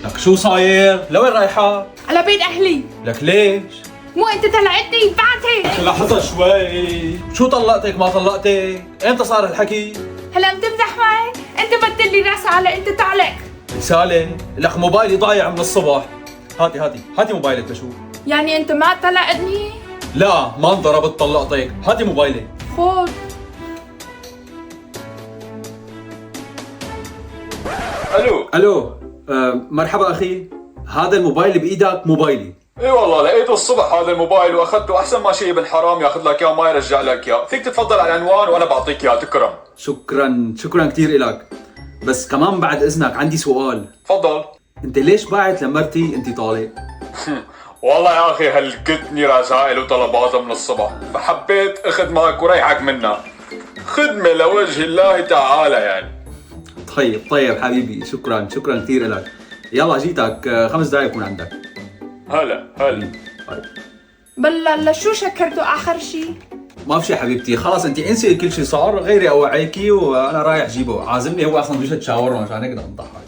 لك شو صاير؟ لوين رايحة؟ على بيت اهلي. لك ليش؟ مو انت طلعتني بعتك. لحظة شوي، شو طلقتك ما طلقتك؟ امتى صار الحكي؟ هلا بتمزح معي؟ انت بدل لي راسي على انت تعلق. رسالة، لك موبايلي ضايع من الصبح. هاتي موبايلك لشوف. يعني انت ما طلقتني؟ لا ما انضربت طلقتك، هاتي موبايلك. خود. الو مرحبا اخي، هذا الموبايل بايدك موبايلي. اي والله لقيته الصبح هذا الموبايل واخذته، احسن ما شيء ابن حرام ياخذ لك اياه ما يرجع لك اياه، فيك تتفضل على العنوان وانا بعطيك اياه، تكرم. شكرا كثير إلك، بس كمان بعد اذنك عندي سؤال. تفضل. انت ليش باعت لمرتي انت طالق؟ والله يا اخي هلكتني رسائل وطلباتها من الصبح، فحبيت اخذ معك وريحك منها، خدمة لوجه الله تعالى يعني. طيب حبيبي، شكرا كثير إلك. يلا جيتك 5 دقايق بكون عندك. هلا. طيب. بلا لشو شكرته اخر شي؟ ما في شيء حبيبتي، خلص انت انسي كل شيء صار، غيري اوعيكي وانا رايح جيبه، عازمني هو اصلا دوشة شاورما مشان هيك بدنا نضحك.